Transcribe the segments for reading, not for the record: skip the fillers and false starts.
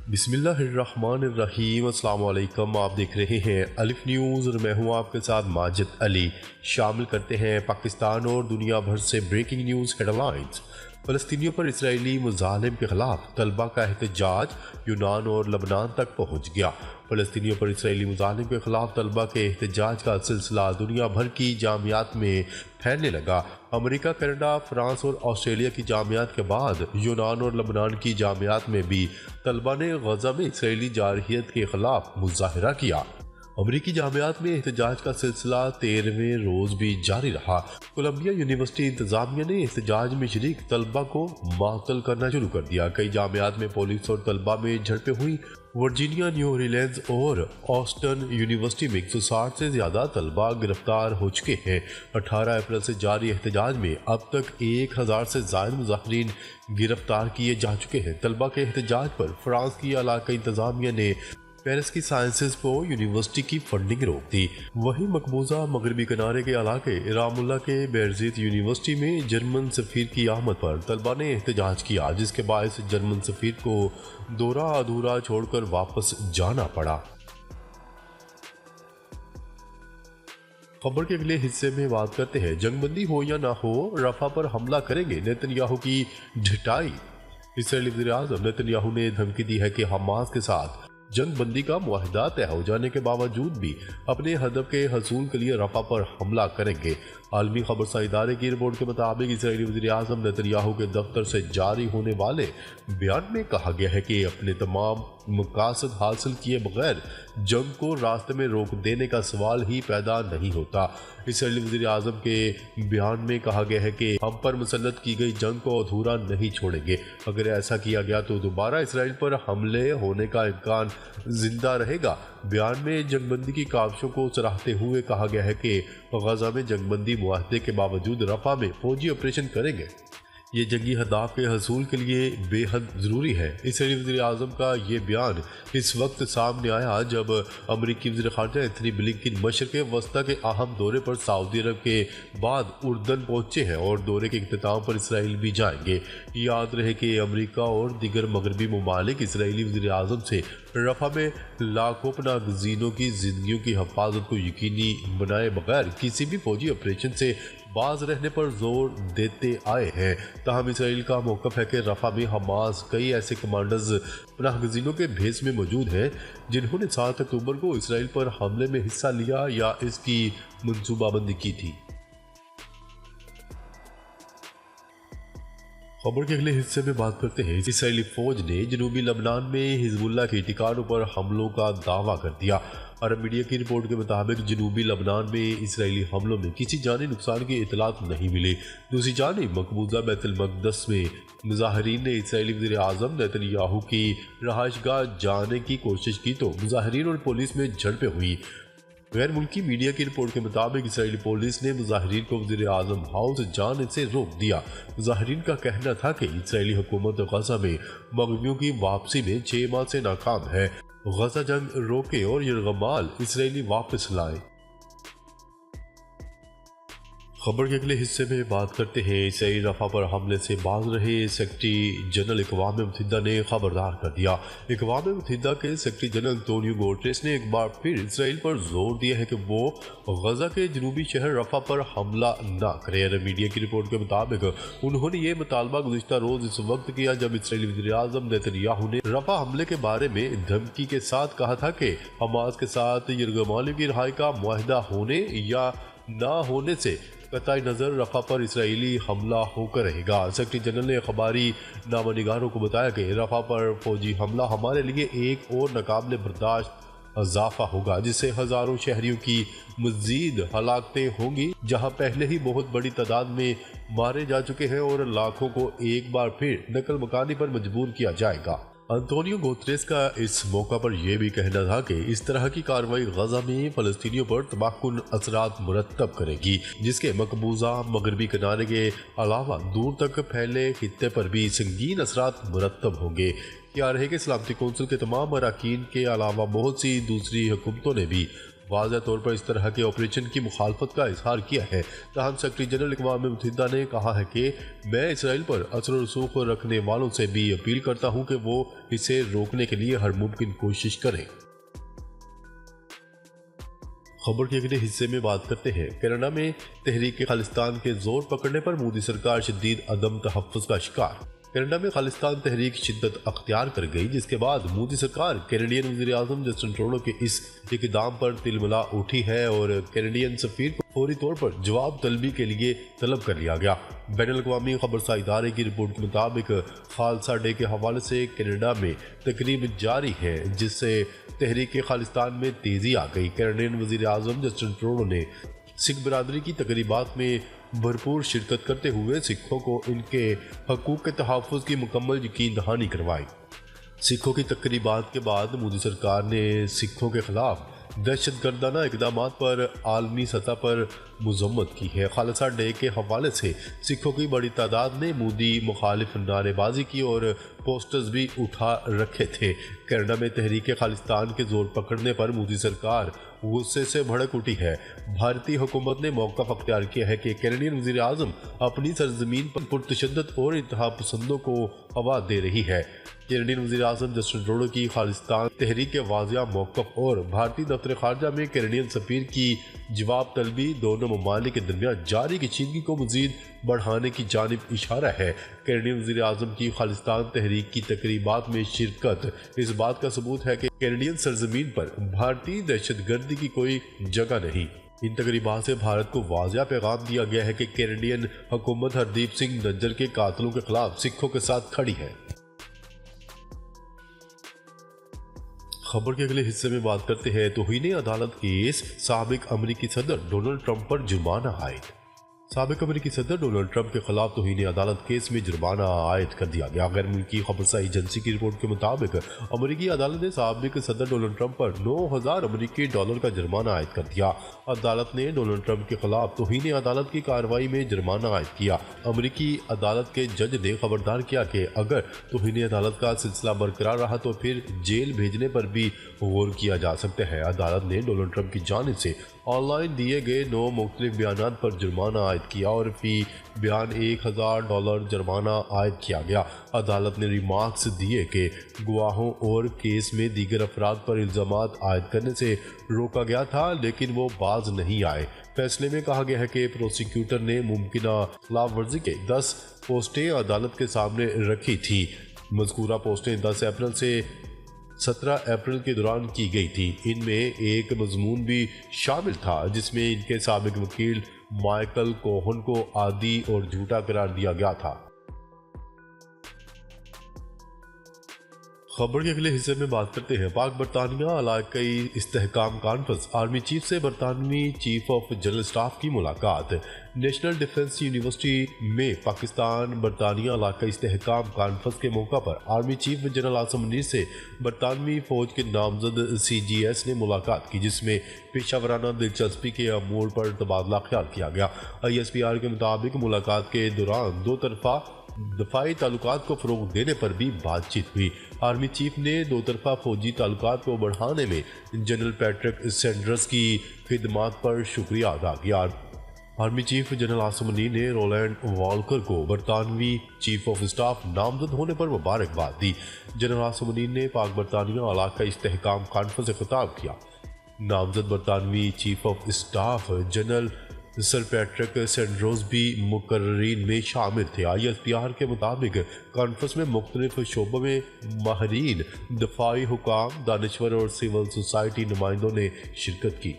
بسم اللہ الرحمن الرحیم۔ السلام علیکم، آپ دیکھ رہے ہیں الف نیوز اور میں ہوں آپ کے ساتھ ماجد علی۔ شامل کرتے ہیں پاکستان اور دنیا بھر سے بریکنگ نیوز ہیڈ لائنز۔ فلسطینیوں پر اسرائیلی مظالم کے خلاف طلبہ کا احتجاج یونان اور لبنان تک پہنچ گیا۔ فلسطینیوں پر اسرائیلی مظالم کے خلاف طلبہ کے احتجاج کا سلسلہ دنیا بھر کی جامعات میں پھیلنے لگا۔ امریکہ، کینیڈا، فرانس اور آسٹریلیا کی جامعات کے بعد یونان اور لبنان کی جامعات میں بھی طلبہ نے غزہ میں اسرائیلی جارحیت کے خلاف مظاہرہ کیا۔ امریکی جامعات میں احتجاج کا سلسلہ 13ویں روز بھی جاری رہا۔ کولمبیا یونیورسٹی انتظامیہ نے احتجاج میں شریک طلبہ کو معطل کرنا شروع کر دیا۔ کئی جامعات میں پولیس اور طلبہ میں جھڑپیں ہوئیں۔ ورجینیا، نیو اورلینز اور آسٹن یونیورسٹی میں 160 سے زیادہ طلبہ گرفتار ہو چکے ہیں۔ 18 اپریل سے جاری احتجاج میں اب تک 1000 سے زائد مظاہرین گرفتار کیے جا چکے ہیں۔ طلبہ کے احتجاج پر فرانس کی علاقائی انتظامیہ نے پیرس کی سائنسز کو یونیورسٹی کی فنڈنگ روک دی۔ وہیں مقبوضہ مغربی کنارے کے علاقے رام اللہ کے بیرزیت یونیورسٹی میں جرمن سفیر کی آمد پر طلبہ نے احتجاج کیا، جس کے باعث جرمن سفیر کو دورہ ادھورا چھوڑ کر واپس جانا پڑا۔ خبر کے اگلے حصے میں بات کرتے ہیں جنگ بندی ہو یا نہ ہو، رفح پر حملہ کریں گے، نیتن یاہو کی ڈھٹائی۔ اسرائیلی وزیر اعظم نیتن یاہو نے دھمکی دی ہے کہ حماس کے ساتھ جنگ بندی کا معاہدہ طے ہو جانے کے باوجود بھی اپنے ہدف کے حصول کے لیے رفح پر حملہ کریں گے۔ عالمی خبرساں ادارے کی رپورٹ کے مطابق اسرائیلی وزیر اعظم نیتن یاہو کے دفتر سے جاری ہونے والے بیان میں کہا گیا ہے کہ اپنے تمام مقاصد حاصل کیے بغیر جنگ کو راستے میں روک دینے کا سوال ہی پیدا نہیں ہوتا۔ اسرائیلی وزیر اعظم کے بیان میں کہا گیا ہے کہ ہم پر مسلط کی گئی جنگ کو ادھورا نہیں چھوڑیں گے۔ اگر ایسا کیا گیا تو دوبارہ اسرائیل پر حملے ہونے کا امکان زندہ رہے گا۔ بیان میں جنگ بندی کی کاوشوں کو سراہتے ہوئے کہا گیا ہے کہ غزہ میں جنگ بندی معاہدے کے باوجود رفح میں فوجی آپریشن کریں گے۔ یہ جنگی اہداف کے حصول کے لیے بے حد ضروری ہے۔ اسرائیلی وزیر اعظم کا یہ بیان اس وقت سامنے آیا جب امریکی وزیر خارجہ اینتھنی بلنکن مشرق وسطیٰ کے اہم دورے پر سعودی عرب کے بعد اردن پہنچے ہیں اور دورے کے اختتام پر اسرائیل بھی جائیں گے۔ یاد رہے کہ امریکہ اور دیگر مغربی ممالک اسرائیلی وزیر اعظم سے رفح میں لاکھوں پناہ گزینوں کی زندگیوں کی حفاظت کو یقینی بنائے بغیر کسی بھی فوجی آپریشن سے باز رہنے پر زور دیتے آئے ہیں۔ تاہم اسرائیل کا موقف ہے کہ رفح میں حماس کئی ایسے کمانڈرز پناہ گزینوں کے بھیس میں موجود ہیں جنہوں نے 7 اکتوبر کو اسرائیل پر حملے میں حصہ لیا یا اس کی منصوبہ بندی کی تھی۔ خبر کے اگلے حصے میں بات کرتے ہیں اسرائیلی فوج نے جنوبی لبنان میں حزب اللہ کے ٹھکانوں پر حملوں کا دعویٰ کر دیا۔ عرب میڈیا کی رپورٹ کے مطابق جنوبی لبنان میں اسرائیلی حملوں میں کسی جانی نقصان کی اطلاعات نہیں ملی۔ دوسری جانب مقبوضہ بیت المقدس میں مظاہرین نے اسرائیلی وزیر اعظم نیتن یاہو کی رہائش گاہ جانے کی کوشش کی تو مظاہرین اور پولیس میں جھڑپیں ہوئی۔ غیر ملکی میڈیا کی رپورٹ کے مطابق اسرائیلی پولیس نے مظاہرین کو وزیر اعظم ہاؤس جانے سے روک دیا۔ مظاہرین کا کہنا تھا کہ اسرائیلی حکومت غزہ میں مغویوں کی واپسی میں 6 ماہ سے ناکام ہے۔ غزہ جنگ روکے اور یرغمال اسرائیلی واپس لائیں۔ خبر کے اگلے حصے میں بات کرتے ہیں اسرائیل رفح پر حملے سے باز رہے سیکرٹری جنرل اقوام متحدہ نے خبردار کر دیا۔ اقوام متحدہ کے سیکرٹری جنرل انتونیو گوٹریس نے ایک بار پھر اسرائیل پر زور دیا ہے کہ وہ غزہ کے جنوبی شہر رفح پر حملہ نہ کرے۔ عرب میڈیا کی رپورٹ کے مطابق انہوں نے یہ مطالبہ گزشتہ روز اس وقت کیا جب اسرائیلی وزیر اعظم نیتن یاہو نے رفح حملے کے بارے میں دھمکی کے ساتھ کہا تھا کہ حماس کے ساتھ یرغمالیوں کی رہائی کا معاہدہ ہونے یا نہ ہونے سے قطع نظر رفح پر اسرائیلی حملہ ہو کر رہے گا۔ سیکرٹری جنرل نے اخباری نامہ نگاروں کو بتایا کہ رفح پر فوجی حملہ ہمارے لیے ایک اور ناقابل برداشت اضافہ ہوگا جس سے ہزاروں شہریوں کی مزید ہلاکتیں ہوں گی، جہاں پہلے ہی بہت بڑی تعداد میں مارے جا چکے ہیں اور لاکھوں کو ایک بار پھر نقل مکانی پر مجبور کیا جائے گا۔ انتونیو گوتریس کا اس موقع پر یہ بھی کہنا تھا کہ اس طرح کی کارروائی غزہ میں فلسطینیوں پر تباہ کن اثرات مرتب کرے گی، جس کے مقبوضہ مغربی کنارے کے علاوہ دور تک پھیلے خطے پر بھی سنگین اثرات مرتب ہوں گے۔ کیا رہے کہ سلامتی کونسل کے تمام اراکین کے علاوہ بہت سی دوسری حکومتوں نے بھی واضح طور پر اس طرح کے آپریشن کی مخالفت کا اظہار کیا ہے۔ تاہم سیکرٹری جنرل اقوام متحدہ نے کہا ہے کہ میں اسرائیل پر اثر و رسوخ رکھنے والوں سے بھی اپیل کرتا ہوں کہ وہ اسے روکنے کے لیے ہر ممکن کوشش کریں۔ خبر کے اگلے حصے میں بات کرتے ہیں۔ کینیڈا میں تحریک خالصتان کے زور پکڑنے پر مودی سرکار شدید عدم تحفظ کا شکار۔ کینیڈا میں خالصتان تحریک شدت اختیار کر گئی، جس کے بعد مودی سرکار کینیڈین وزیر اعظم جسٹن ٹروڈو کے اس اقدام پر تلملا اٹھی ہے اور کینیڈین سفیر کو فوری طور پر جواب طلبی کے لیے طلب کر لیا گیا۔ بین الاقوامی خبرسا ادارے کی رپورٹ کے مطابق خالصہ ڈے کے حوالے سے کینیڈا میں تقریب جاری ہے، جس سے تحریک خالصتان میں تیزی آ گئی۔ کینیڈین وزیر اعظم جسٹن ٹروڈو نے سکھ برادری کی تقریبات میں بھرپور شرکت کرتے ہوئے سکھوں کو ان کے حقوق کے تحفظ کی مکمل یقین دہانی کروائی۔ سکھوں کی تقریبات کے بعد مودی سرکار نے سکھوں کے خلاف دہشت گردانہ اقدامات پر عالمی سطح پر مذمت کی ہے۔ خالصہ ڈے کے حوالے سے سکھوں کی بڑی تعداد نے مودی مخالف نعرے بازی کی اور پوسٹرز بھی اٹھا رکھے تھے۔ کینیڈا میں تحریک خالصتان کے زور پکڑنے پر مودی سرکار غصے سے بھڑک اٹھی ہے۔ بھارتی حکومت نے موقف اختیار کیا ہے کہ کینیڈین وزیر اعظم اپنی سرزمین پر پرتشدد اور انتہا پسندوں کو ہوا دے رہی ہے۔ کینیڈین وزیر اعظم جسٹن ٹروڈو کی خالصتان تحریک کے واضح موقف اور بھارتی دفتر خارجہ میں کینیڈین سفیر کی جواب طلبی دونوں ممالک کے درمیان جاری کشیدگی کو مزید بڑھانے کی جانب اشارہ ہے۔ کینیڈین وزیر اعظم کی خالصتان تحریک کی تقریبات میں شرکت اس بات کا ثبوت ہے کہ کینیڈین سرزمین پر بھارتی دہشت گردی کی کوئی جگہ نہیں۔ ان تقریبات سے بھارت کو واضح پیغام دیا گیا ہے کہ کینیڈین حکومت ہردیپ سنگھ نجر کے قاتلوں کے خلاف سکھوں کے ساتھ کھڑی ہے۔ خبر کے اگلے حصے میں بات کرتے ہیں توہین عدالت کیس، سابق امریکی صدر ڈونلڈ ٹرمپ پر جرمانہ عائد۔ سابق امریکی صدر ڈونلڈ ٹرمپ کے خلاف توہین عدالت کیس میں جرمانہ عائد کر دیا گیا۔ غیر ملکی خبرسا ایجنسی کی رپورٹ کے مطابق امریکی عدالت نے سابق صدر ڈونلڈ ٹرمپ پر $9,000 کا جرمانہ عائد کر دیا۔ عدالت نے ڈونلڈ ٹرمپ کے خلاف توہین عدالت کی کارروائی میں جرمانہ عائد کیا۔ امریکی عدالت کے جج نے خبردار کیا کہ اگر توہین عدالت کا سلسلہ برقرار رہا تو پھر جیل بھیجنے پر بھی غور کیا جا سکتا ہے۔ عدالت نے ڈونلڈ ٹرمپ کی جانب سے آن لائن دیے گئے 9 مختلف بیانات پر جرمانہ عائد کیا اور فی بیان $1,000 جرمانہ عائد کیا گیا۔ عدالت نے ریمارکس دیے کہ گواہوں اور کیس میں دیگر افراد پر الزامات عائد کرنے سے روکا گیا تھا، لیکن وہ باز نہیں آئے۔ فیصلے میں کہا گیا ہے کہ پروسیکیوٹر نے ممکنہ خلاف ورزی کے 10 پوسٹیں عدالت کے سامنے رکھی تھی۔ مذکورہ پوسٹیں 10 اپریل سے 17 اپریل کے دوران کی گئی تھی۔ ان میں ایک مضمون بھی شامل تھا جس میں ان کے سابق وکیل مائیکل کوہن کو عادی اور جھوٹا قرار دیا گیا تھا۔ خبر کے اگلے حصے میں بات کرتے ہیں پاک برطانیہ علاقائی استحکام کانفرنس، آرمی چیف سے برطانوی چیف آف جنرل اسٹاف کی ملاقات۔ نیشنل ڈیفنس یونیورسٹی میں پاکستان برطانیہ علاقائی استحکام کانفرنس کے موقع پر army chief general Asim Munir سے برطانوی فوج کے نامزد CGS نے ملاقات کی، جس میں پیشہ ورانہ دلچسپی کے امور پر تبادلہ خیال کیا گیا۔ ISPR کے مطابق ملاقات کے دوران دو طرفہ دفاعی تعلقات کو فروغ دینے پر بھی بات چیت ہوئی۔ آرمی چیف نے دو طرفہ فوجی تعلقات کو بڑھانے میں جنرل پیٹرک سینڈرز کی خدمات پر شکریہ ادا کیا۔ Army chief general Asim Munir نے رولینڈ والکر کو برطانوی چیف آف اسٹاف نامزد ہونے پر مبارکباد دی۔ جنرل عاصم منیر نے پاک برطانیہ علاقائی استحکام کانفرنس سے خطاب کیا۔ نامزد برطانوی chief of staff general sir Patrick Sanders بھی مقررین میں شامل تھے۔ ISPR کے مطابق کانفرنس میں مختلف شعبوں میں ماہرین، دفاعی حکام، دانشور اور سول سوسائٹی نمائندوں نے شرکت کی۔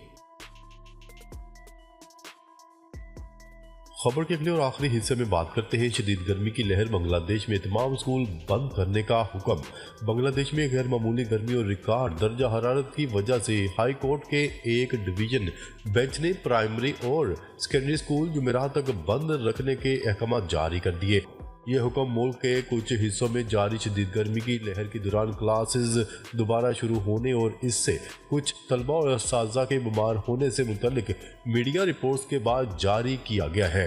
خبر کے اگلے اور آخری حصے میں بات کرتے ہیں شدید گرمی کی لہر، بنگلہ دیش میں تمام اسکول بند کرنے کا حکم۔ بنگلہ دیش میں غیر معمولی گرمی اور ریکارڈ درجہ حرارت کی وجہ سے ہائی کورٹ کے ایک ڈویژن بینچ نے پرائمری اور سیکنڈری اسکول جمعرات تک بند رکھنے کے احکامات جاری کر دیے۔ یہ حکم ملک کے کچھ حصوں میں جاری شدید گرمی کی لہر کے دوران کلاسز دوبارہ شروع ہونے اور اس سے کچھ طلبہ اور اساتذہ کے بیمار ہونے سے متعلق میڈیا رپورٹس کے بعد جاری کیا گیا ہے۔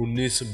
19,